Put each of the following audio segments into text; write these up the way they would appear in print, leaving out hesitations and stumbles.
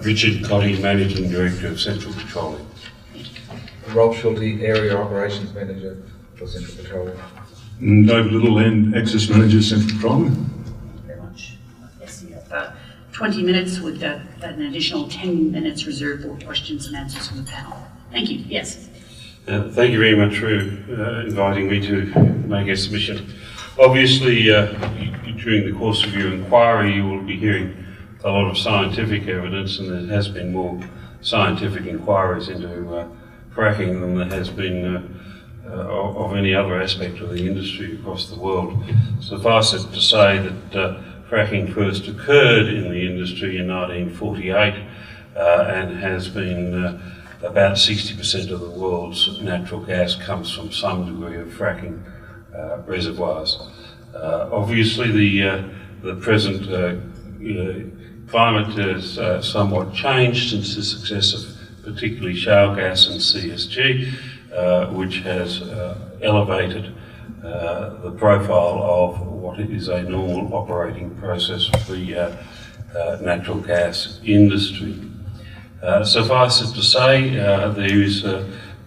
Richard Cottee, Managing Director of Central Petroleum. Rob Schulte, Area Operations Manager for Central Petroleum. David Littleland, Access Manager, Central Petroleum. Thank you very much. Yes, we have 20 minutes with an additional 10 minutes reserved for questions and answers from the panel. Thank you. Yes. Thank you very much for inviting me to make a submission. Obviously, during the course of your inquiry, you will be hearing a lot of scientific evidence, and there has been more scientific inquiries into fracking than there has been of any other aspect of the industry across the world. Suffice it to say that fracking first occurred in the industry in 1948 and has been about 60% of the world's natural gas comes from some degree of fracking reservoirs. Obviously, the present climate has somewhat changed since the success of particularly shale gas and CSG, which has elevated the profile of what is a normal operating process for the natural gas industry. Suffice it to say, there is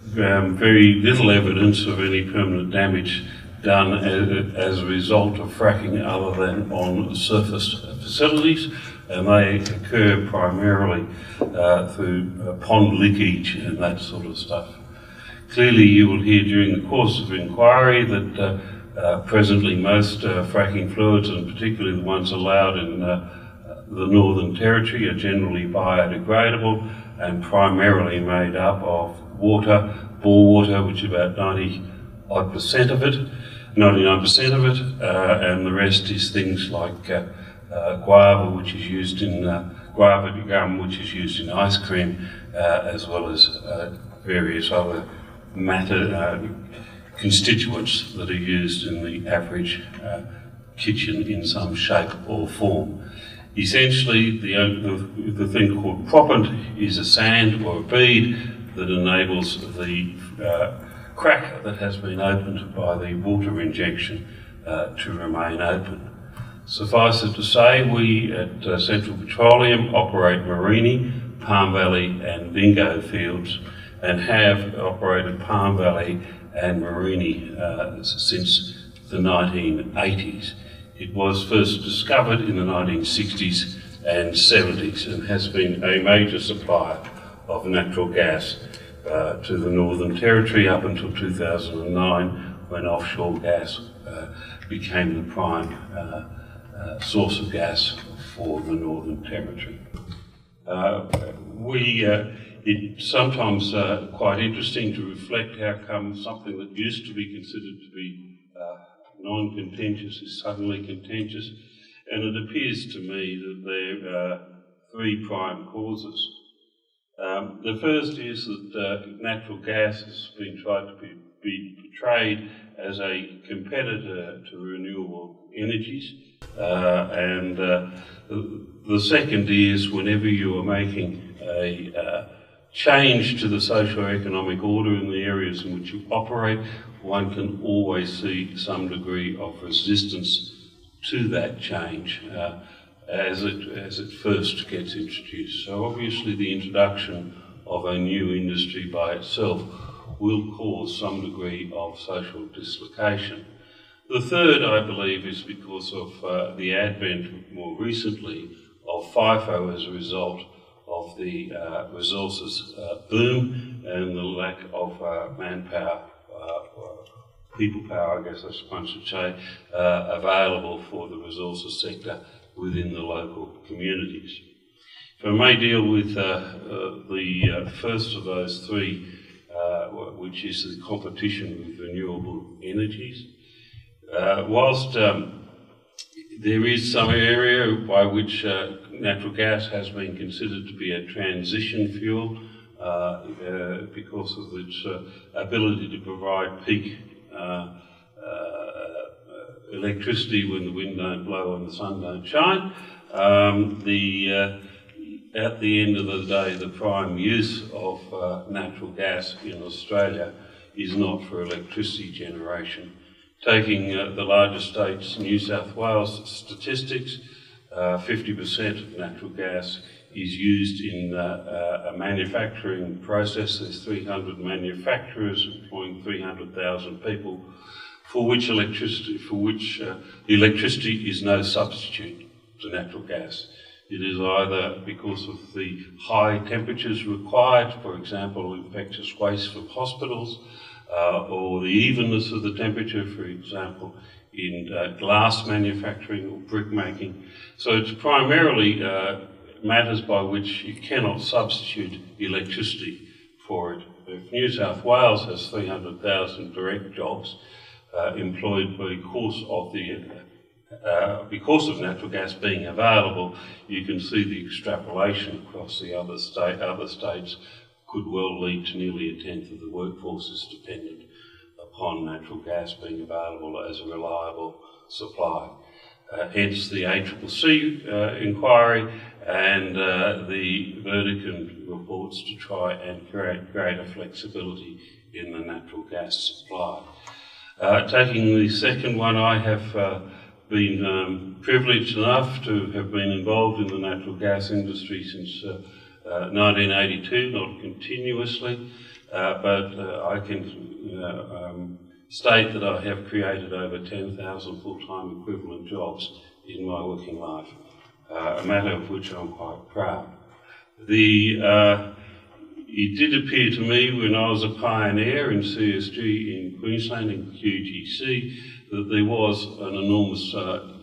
very little evidence of any permanent damage done as a result of fracking other than on surface facilities, and they occur primarily through pond leakage and that sort of stuff. Clearly, you will hear during the course of inquiry that presently most fracking fluids, and particularly the ones allowed in the Northern Territory, are generally biodegradable and primarily made up of water, bore water, which is about 90% of it, 99% of it, and the rest is things like guava, which is used in guava gum, which is used in ice cream, as well as various other matter constituents that are used in the average kitchen in some shape or form. Essentially, the thing called proppant is a sand or a bead that enables the crack that has been opened by the water injection to remain open. Suffice it to say, we at Central Petroleum operate Mereenie, Palm Valley and Bingo fields, and have operated Palm Valley and Mereenie since the 1980s. It was first discovered in the 1960s and 70s and has been a major supplier of natural gas to the Northern Territory up until 2009, when offshore gas became the prime source of gas for the Northern Territory. It's sometimes quite interesting to reflect how come something that used to be considered to be non-contentious is suddenly contentious, and it appears to me that there are three prime causes. The first is that natural gas has been tried to be portrayed as a competitor to renewable energies, and the second is whenever you are making a change to the socio-economic order in the areas in which you operate, one can always see some degree of resistance to that change as it first gets introduced. So obviously the introduction of a new industry by itself will cause some degree of social dislocation. The third, I believe, is because of the advent more recently of FIFO as a result of the resources boom and the lack of manpower, people power, I guess one should say, available for the resources sector within the local communities. If I may deal with the first of those three, which is the competition with renewable energies. Whilst there is some area by which natural gas has been considered to be a transition fuel because of its ability to provide peak electricity when the wind don't blow and the sun don't shine. At the end of the day, the prime use of natural gas in Australia is not for electricity generation. Taking the largest states, New South Wales statistics, 50% of natural gas is used in a manufacturing process. There's 300 manufacturers employing 300,000 people, for which electricity is no substitute to natural gas. It is either because of the high temperatures required, for example, infectious waste from hospitals, or the evenness of the temperature, for example, in glass manufacturing or brick making. So it's primarily matters by which you cannot substitute electricity for it. If New South Wales has 300,000 direct jobs employed because of natural gas being available, you can see the extrapolation across the other states could well lead to nearly a tenth of the workforce is dependent upon natural gas being available as a reliable supply. Hence the ACCC inquiry and the Vertican reports to try and create greater flexibility in the natural gas supply. Taking the second one, I have been privileged enough to have been involved in the natural gas industry since 1982, not continuously, but I can state that I have created over 10,000 full-time equivalent jobs in my working life, a matter of which I'm quite proud. It did appear to me when I was a pioneer in CSG in Queensland, in QGC, that there was an enormous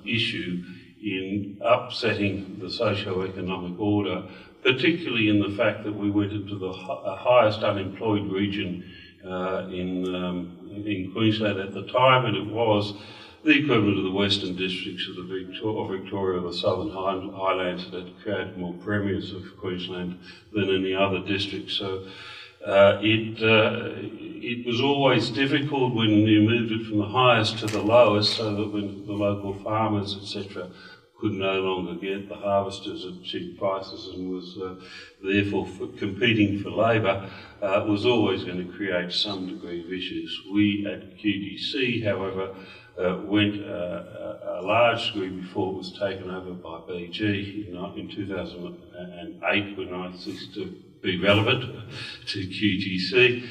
issue in upsetting the socio-economic order, particularly in the fact that we went into the highest unemployed region in Queensland at the time, and it was the equivalent of the Western Districts of Victoria, the Southern Highlands, that had created more premiers of Queensland than any other district. So it was always difficult when you moved it from the highest to the lowest, so that when the local farmers, etc., could no longer get the harvesters at cheap prices and was therefore competing for labour, was always going to create some degree of issues. We at QGC, however, went a large degree before it was taken over by BG in 2008, when I ceased to be relevant to QGC.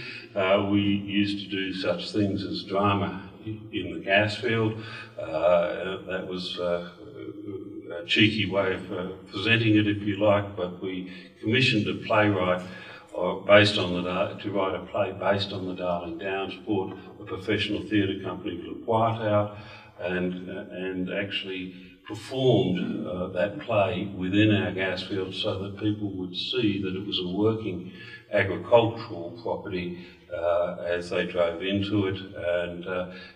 We used to do such things as drama in the gas field. That was a cheeky way of presenting it, if you like, but we commissioned a playwright to write a play based on the Darling Downs, brought a professional theatre company, White out, and actually performed that play within our gas field so that people would see that it was a working agricultural property as they drove into it, and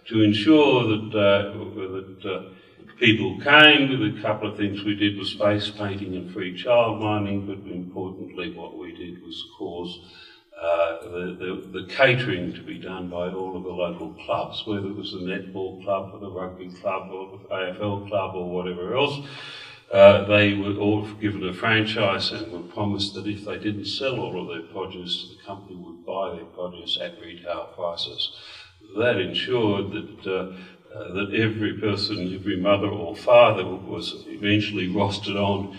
to ensure that people came. With a couple of things we did was face painting and free child minding, but importantly what we did was cause the catering to be done by all of the local clubs, whether it was the netball club or the rugby club or the AFL club or whatever else. They were all given a franchise and were promised that if they didn't sell all of their produce, the company would buy their produce at retail prices. That ensured that every person, every mother or father was eventually rostered on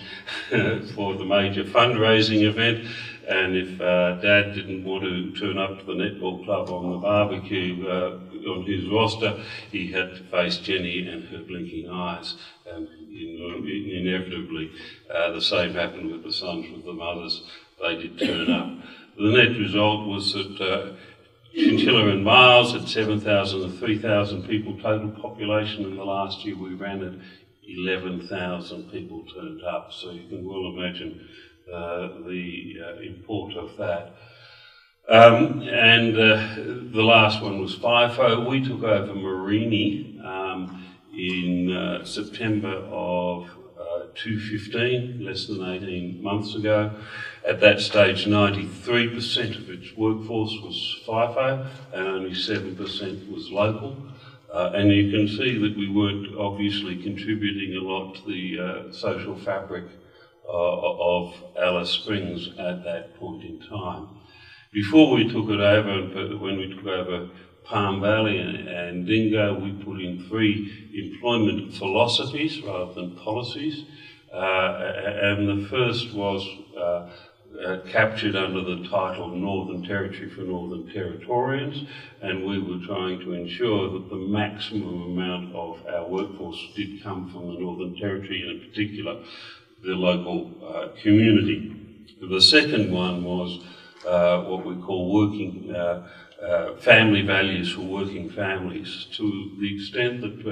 for the major fundraising event, and if Dad didn't want to turn up to the netball club on the barbecue on his roster, he had to face Jenny and her blinking eyes, and inevitably the same happened with the sons, with the mothers. They did turn up. The net result was that Chinchilla and Miles at 7,000 to 3,000 people total population. In the last year we ran it, 11,000 people turned up. So you can well imagine the import of that. The last one was FIFO. We took over Mereenie in September of 2015, less than 18 months ago. At that stage, 93% of its workforce was FIFO and only 7% was local. And you can see that we weren't obviously contributing a lot to the social fabric of Alice Springs at that point in time. Before we took it over, when we took over Palm Valley and Dingo, we put in 3 employment philosophies rather than policies. and the first was captured under the title Northern Territory for Northern Territorians, and we were trying to ensure that the maximum amount of our workforce did come from the Northern Territory, and in particular the local community. The second one was what we call working family values for working families, to the extent that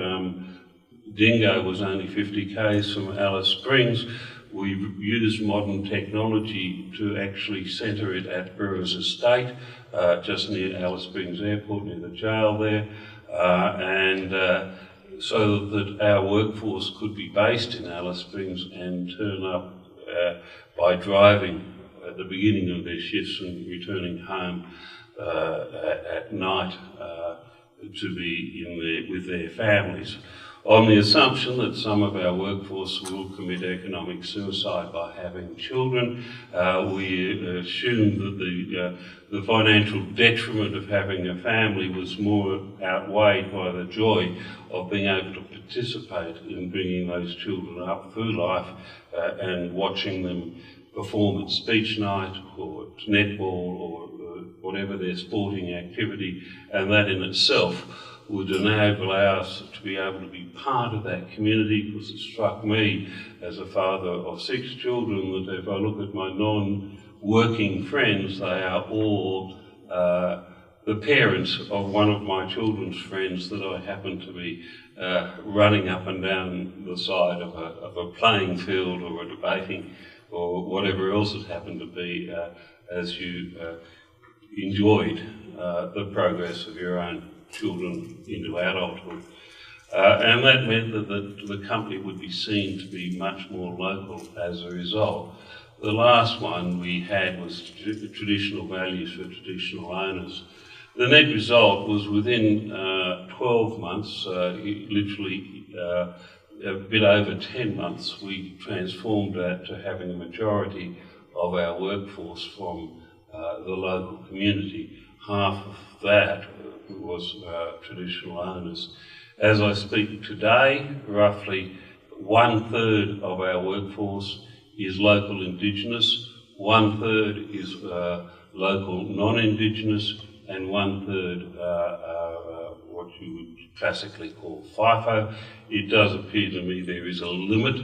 Dingo was only 50 k's from Alice Springs. We've used modern technology to actually centre it at Burroughs Estate, just near Alice Springs Airport, near the jail there, so that our workforce could be based in Alice Springs and turn up by driving at the beginning of their shifts and returning home at night to be with their families, on the assumption that some of our workforce will commit economic suicide by having children. We assumed that the financial detriment of having a family was more outweighed by the joy of being able to participate in bringing those children up through life and watching them perform at speech night or at netball or whatever their sporting activity, and that in itself would enable us to be able to be part of that community, because it struck me as a father of 6 children that if I look at my non-working friends, they are all the parents of one of my children's friends that I happen to be running up and down the side of a playing field or a debating or whatever else it happened to be as you enjoyed the progress of your own children into adulthood. And that meant that the company would be seen to be much more local as a result. The last one we had was traditional values for traditional owners. The net result was within 12 months, literally a bit over 10 months, we transformed that to having a majority of our workforce from the local community. Half of that was traditional owners. As I speak today, roughly 1/3 of our workforce is local Indigenous, 1/3 is local non-Indigenous, and 1/3 are what you would classically call FIFO. It does appear to me there is a limit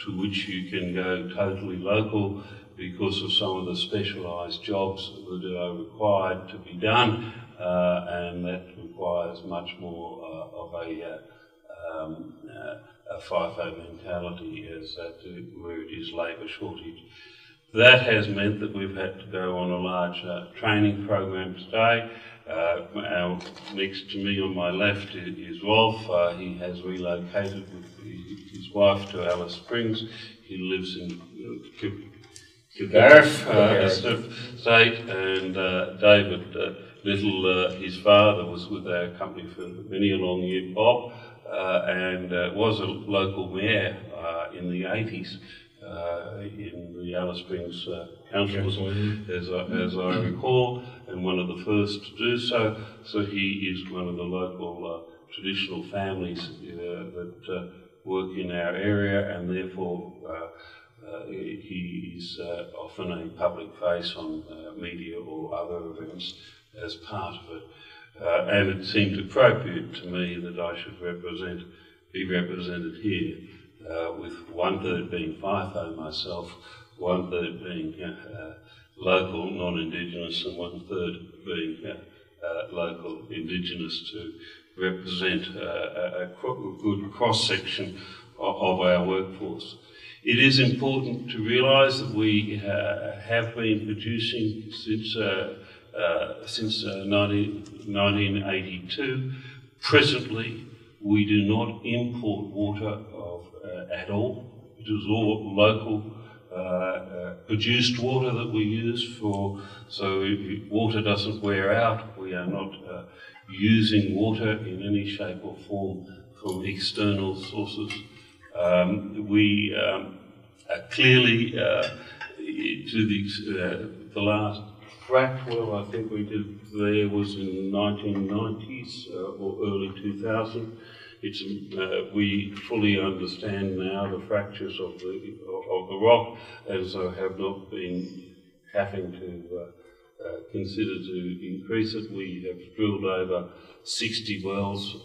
to which you can go totally local because of some of the specialised jobs that are required to be done, and that requires much more of a FIFO mentality as that where it is labour shortage. That has meant that we've had to go on a large training program today. Next to me on my left is Rolf. He has relocated with his wife to Alice Springs. He lives in Kilgarriff State, and David Little, his father, was with our company for many a long year, Bob, and was a local mayor in the 80s in the Alice Springs Council, as I recall, and one of the first to do so. So he is one of the local traditional families that work in our area, and therefore he is often a public face on media or other events as part of it. And it seemed appropriate to me that I should be represented here, with 1/3 being FIFO myself, 1/3 being local non-Indigenous, and 1/3 being local Indigenous, to represent a good cross-section of our workforce. It is important to realise that we have been producing since 1982. Presently, we do not import water at all. It is all local produced water that we use so water doesn't wear out. We are not using water in any shape or form from external sources. We are clearly, to the last fracked well I think we did there was in the 1990s or early 2000. We fully understand now the fractures of the rock, and so have not been having to consider to increase it. We have drilled over 60 wells.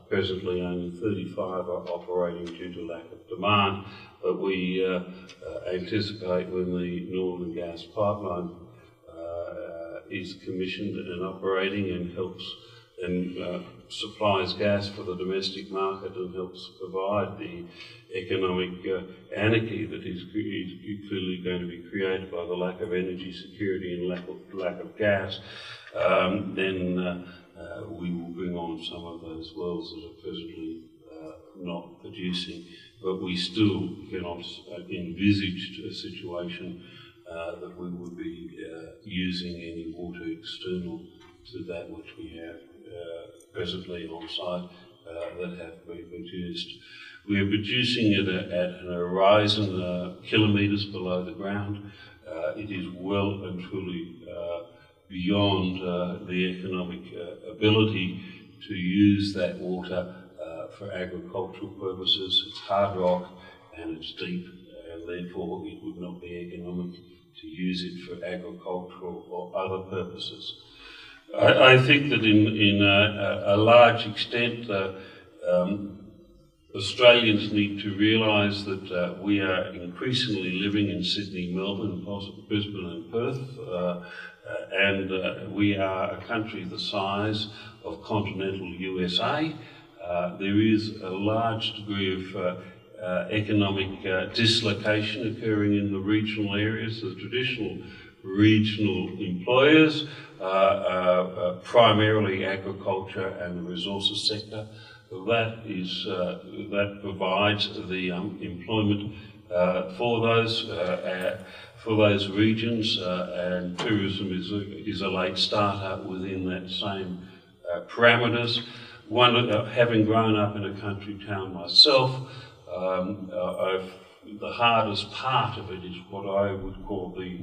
Presently only 35 are operating due to lack of demand, but we anticipate when the Northern Gas Pipeline is commissioned and operating and helps and supplies gas for the domestic market and helps provide the economic anarchy that is clearly going to be created by the lack of energy security and lack of gas, then we will bring on some of those wells that are presently not producing. But we still cannot envisage a situation that we would be using any water external to that which we have presently on site that have been produced. We are producing it at an horizon kilometres below the ground. It is well and truly beyond the economic ability to use that water for agricultural purposes. It's hard rock and it's deep, and therefore it would not be economic to use it for agricultural or other purposes. I think that in a large extent Australians need to realise that we are increasingly living in Sydney, Melbourne, possibly Brisbane and Perth, and we are a country the size of continental USA. There is a large degree of economic dislocation occurring in the regional areas. The traditional regional employers primarily agriculture and the resources sector. That provides the employment for those regions, and tourism is a late starter within that same parameters. Having grown up in a country town myself, the hardest part of it is what I would call the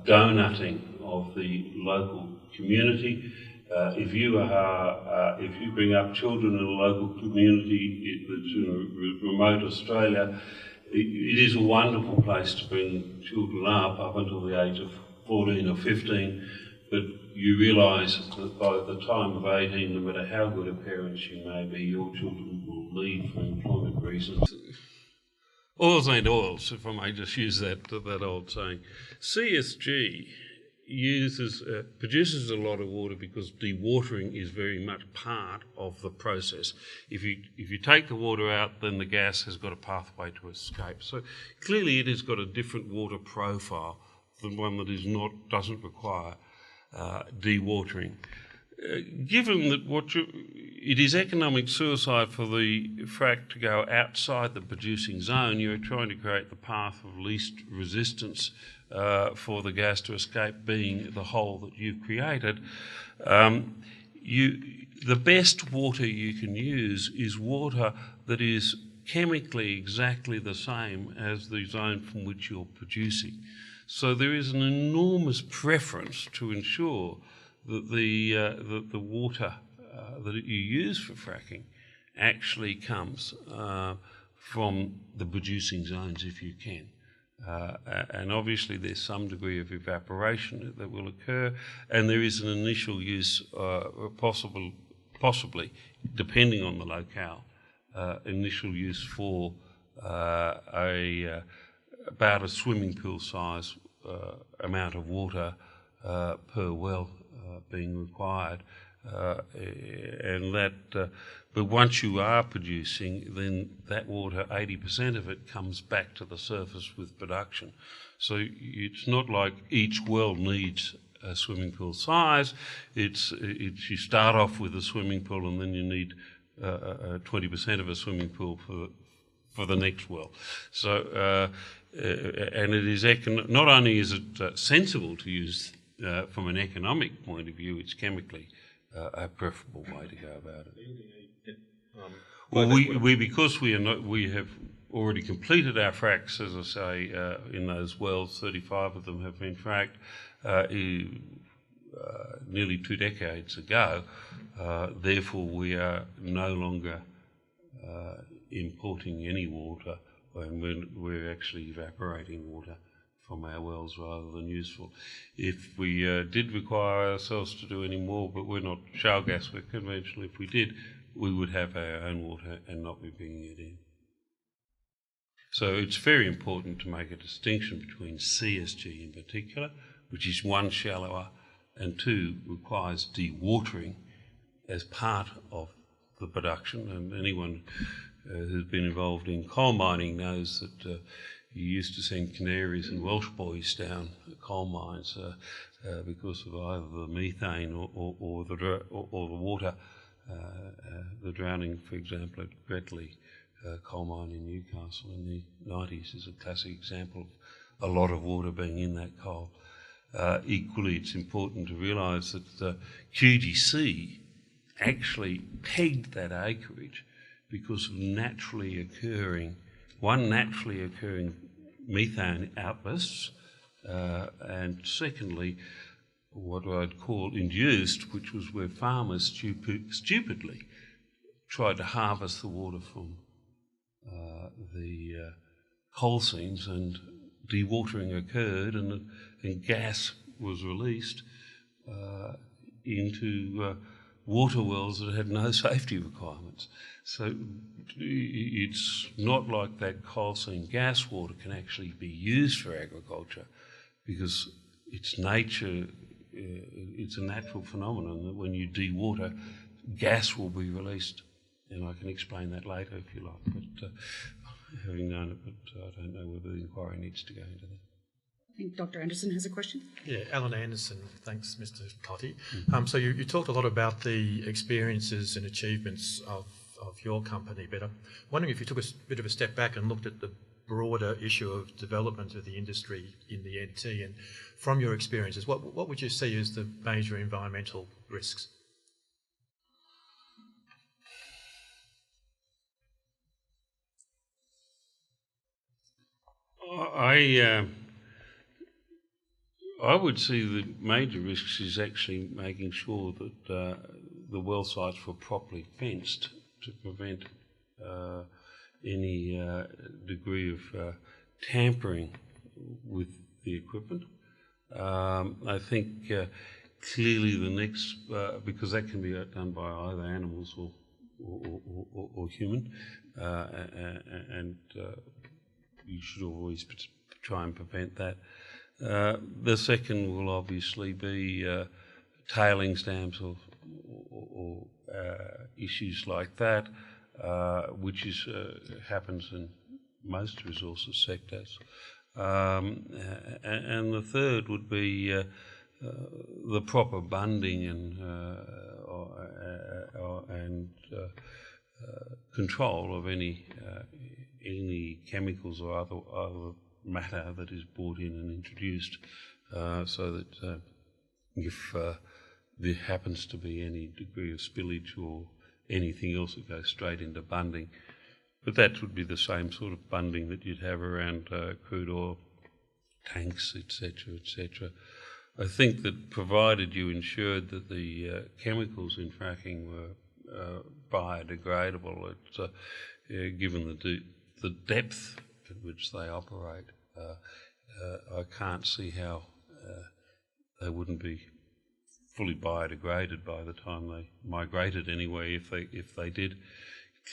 donutting of the local community. If you bring up children in a local community that's in remote Australia, it is a wonderful place to bring children up until the age of 14 or 15, but you realise that by the time of 18, no matter how good a parent you may be, your children will leave for employment reasons. Oils ain't oils, if I may just use that old saying. CSG produces a lot of water because dewatering is very much part of the process. If you take the water out, then the gas has got a pathway to escape. So clearly it has got a different water profile than one that doesn't require dewatering. Given that it is economic suicide for the frack to go outside the producing zone, you're trying to create the path of least resistance for the gas to escape, being the hole that you've created. The best water you can use is water that is chemically exactly the same as the zone from which you're producing. So there is an enormous preference to ensure that the water that you use for fracking actually comes from the producing zones if you can. And obviously there's some degree of evaporation that will occur, and there is an initial use, possibly, depending on the locale, initial use for about a swimming pool size amount of water per well being required, but once you are producing, then that water, 80% of it comes back to the surface with production. So it's not like each well needs a swimming pool size. It's you start off with a swimming pool and then you need 20% of a swimming pool for the next well. So and it is not only is it sensible to use from an economic point of view, it's chemically a preferable way to go about it. Well, because we have already completed our fracks, as I say, in those wells. 35 of them have been fracked. nearly 2 decades ago. Therefore, we are no longer importing any water, and we're actually evaporating water from our wells rather than useful. If we did require ourselves to do any more, but we're not shale gas, we're conventional, if we did, we would have our own water and not be bringing it in. So it's very important to make a distinction between CSG in particular, which is one, shallower, and two, requires dewatering as part of the production. And anyone who's been involved in coal mining knows that you used to send canaries and Welsh boys down coal mines because of either the methane or the water. The drowning, for example, at Gretley coal mine in Newcastle in the 90s is a classic example of a lot of water being in that coal. Equally, it's important to realise that the QGC actually pegged that acreage because of naturally occurring methane outbursts, and secondly, what I'd call induced, which was where farmers stupidly tried to harvest the water from the coal seams, and dewatering occurred, and gas was released into water wells that had no safety requirements. So it's not like that coal seam gas water can actually be used for agriculture, because it's nature. It's a natural phenomenon that when you dewater, gas will be released, and I can explain that later if you like. But having known it, but I don't know whether the inquiry needs to go into that. I think Dr. Anderson has a question. Yeah, Alan Anderson. Thanks, Mr. Cottee. So you talked a lot about the experiences and achievements of your company, but I'm wondering if you took a bit of a step back and looked at the broader issue of development of the industry in the NT, and from your experiences, what would you see as the major environmental risks? I would see the major risks is actually making sure that the well sites were properly fenced to prevent any degree of tampering with the equipment. I think clearly the next, because that can be done by either animals or human, and you should always try and prevent that. The second will obviously be tailings dams or issues like that, which happens in most resources sectors. And the third would be the proper bunding and control of any chemicals or other matter that is brought in and introduced, so that if there happens to be any degree of spillage or anything else, that goes straight into bunding. But that would be the same sort of bunding that you'd have around crude oil tanks, etc., etc. I think that provided you ensured that the chemicals in fracking were biodegradable, given the depth at which they operate, I can't see how they wouldn't be fully biodegraded by the time they migrated anyway, if they did.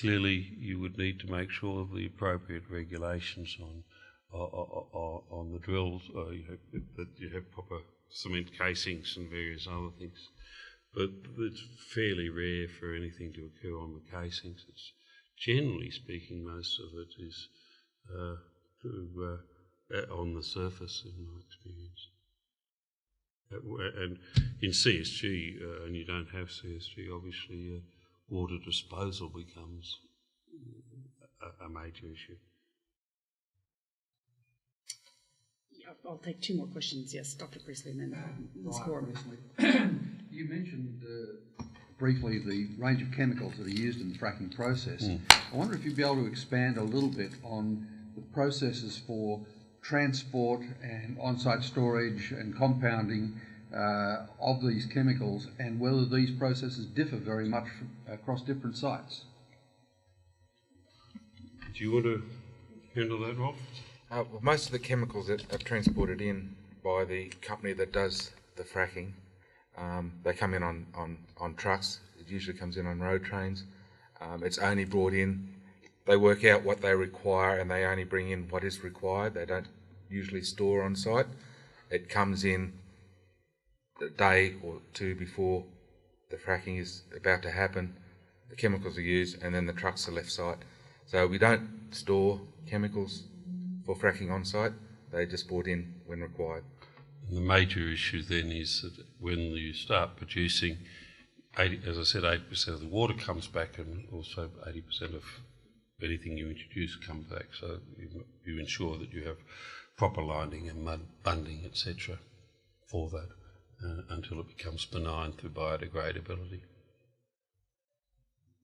Clearly, you would need to make sure of the appropriate regulations on the drills, that you have proper cement casings and various other things. But it's fairly rare for anything to occur on the casings. It's, generally speaking, most of it is on the surface, in my experience. And in CSG, and you don't have CSG, obviously water disposal becomes a major issue. Yeah, I'll take two more questions. Yes, Dr. Priestley and then Ms. Gorham. You mentioned briefly the range of chemicals that are used in the fracking process. I wonder if you'd be able to expand a little bit on the processes for transport and on-site storage and compounding of these chemicals, and whether these processes differ very much across different sites. Do you want to handle that, Rob? Well, most of the chemicals that are transported in by the company that does the fracking, they come in on trucks. It usually comes in on road trains. It's only brought in, they work out what they require and they only bring in what is required. They don't usually store on site. It comes in a day or two before the fracking is about to happen. The chemicals are used and then the trucks are left site. So we don't store chemicals for fracking on site. They're just brought in when required. And the major issue then is that when you start producing, 80, as I said, 80% of the water comes back, and also 80% of anything you introduce comes back. So you ensure that you have proper lining and mud bunding, etc., for that until it becomes benign through biodegradability.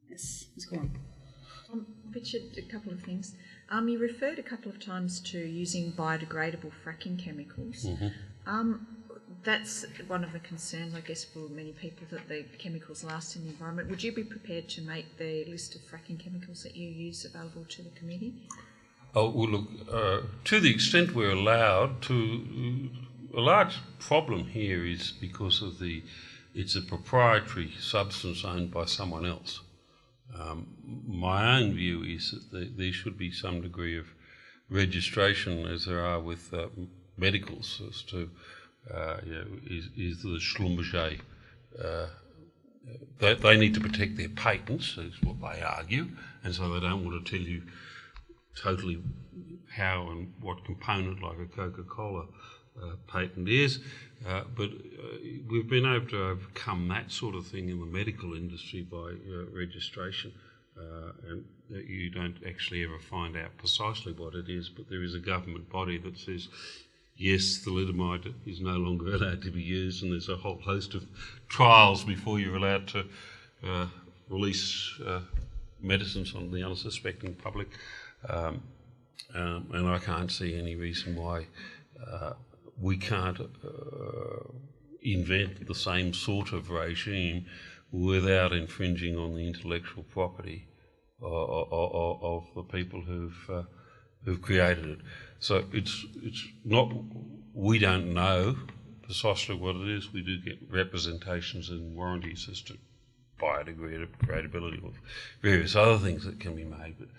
Yes, let's go on. Richard, a couple of things. You referred a couple of times to using biodegradable fracking chemicals. Mm-hmm. That's one of the concerns, I guess, for many people, that the chemicals last in the environment. Would you be prepared to make the list of fracking chemicals that you use available to the committee? Oh, well, look, to the extent we're allowed to, a large problem here is because of it's a proprietary substance owned by someone else. My own view is that there should be some degree of registration, as there are with medicals, as to is the Schlumberger. They need to protect their patents, is what they argue, and so they don't want to tell you totally how and what component, like a Coca-Cola patent is. But we've been able to overcome that sort of thing in the medical industry by registration, and you don't actually ever find out precisely what it is, but there is a government body that says, yes, thalidomide is no longer allowed to be used, and there's a whole host of trials before you're allowed to release medicines on the unsuspecting public. And I can't see any reason why we can't invent the same sort of regime without infringing on the intellectual property of the people who've created it. So it's not, we don't know precisely what it is. We do get representations and warranties as to biodegradability or various other things that can be made, but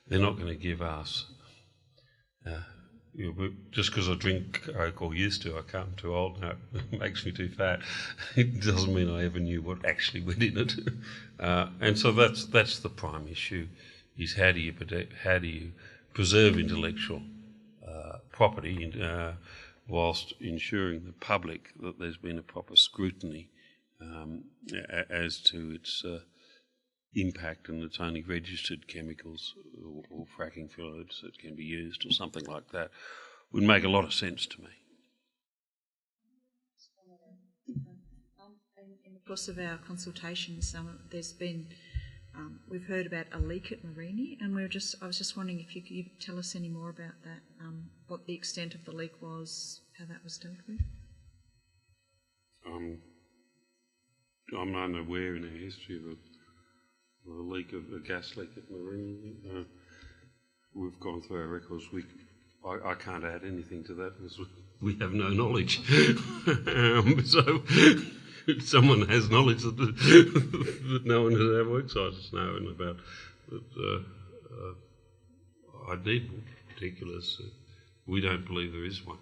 they're not going to give us, just because I drink Coke or used to, I'm too old now, it makes me too fat. It doesn't mean I ever knew what actually went in it. And so that's the prime issue, is how do you preserve intellectual property whilst ensuring the public that there's been a proper scrutiny as to its impact, and it's only registered chemicals or fracking fluids that can be used or something like that. Would make a lot of sense to me. In the course of our consultations, there's been, we've heard about a leak at Morini, and I was just wondering if you could tell us any more about that, what the extent of the leak was, how that was dealt with. I'm unaware in our history of a gas leak at Morini. We've gone through our records. I can't add anything to that because we have no knowledge. So if someone has knowledge that no one at our worksite is knowing about, that I need more particulars. We don't believe there is one.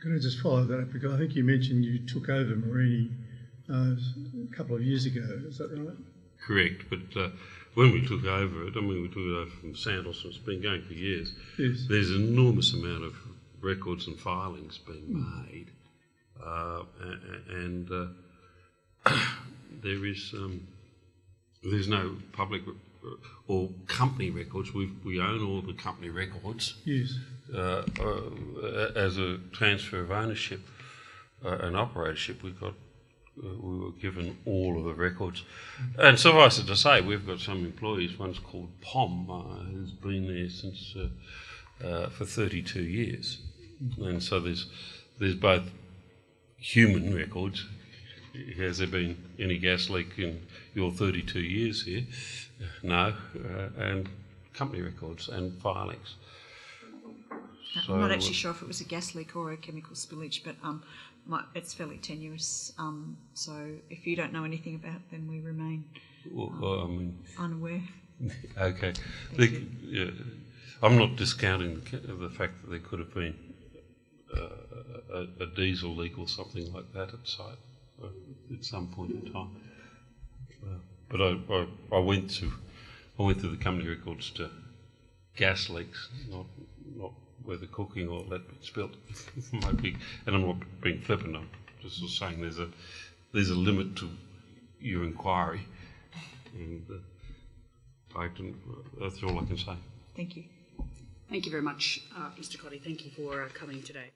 Can I just follow that up? Because I think you mentioned you took over Morini a couple of years ago. Is that right? Correct, but when we took over it, we took it over from Santos, and it's been going for years. Yes. There's an enormous amount of records and filings being made, and there's no public or company records. We own all the company records. Yes. As a transfer of ownership and operatorship, we were given all of the records. And suffice it to say, we've got some employees, one's called Pom, who's been there since for 32 years. And so there's both human records. Has there been any gas leak in your 32 years here? No. And company records and filings. I'm not actually sure if it was a gas leak or a chemical spillage, but it's fairly tenuous. So if you don't know anything about it, then we remain unaware. Okay. Thank you. I'm not discounting the fact that there could have been a diesel leak or something like that at site at some point in time. But I went through the company records to gas leaks, not whether cooking or that bit spilt. And I'm not being flippant. I'm just saying there's a limit to your inquiry, and that's all I can say. Thank you. Thank you very much, Mr. Cottee. Thank you for coming today.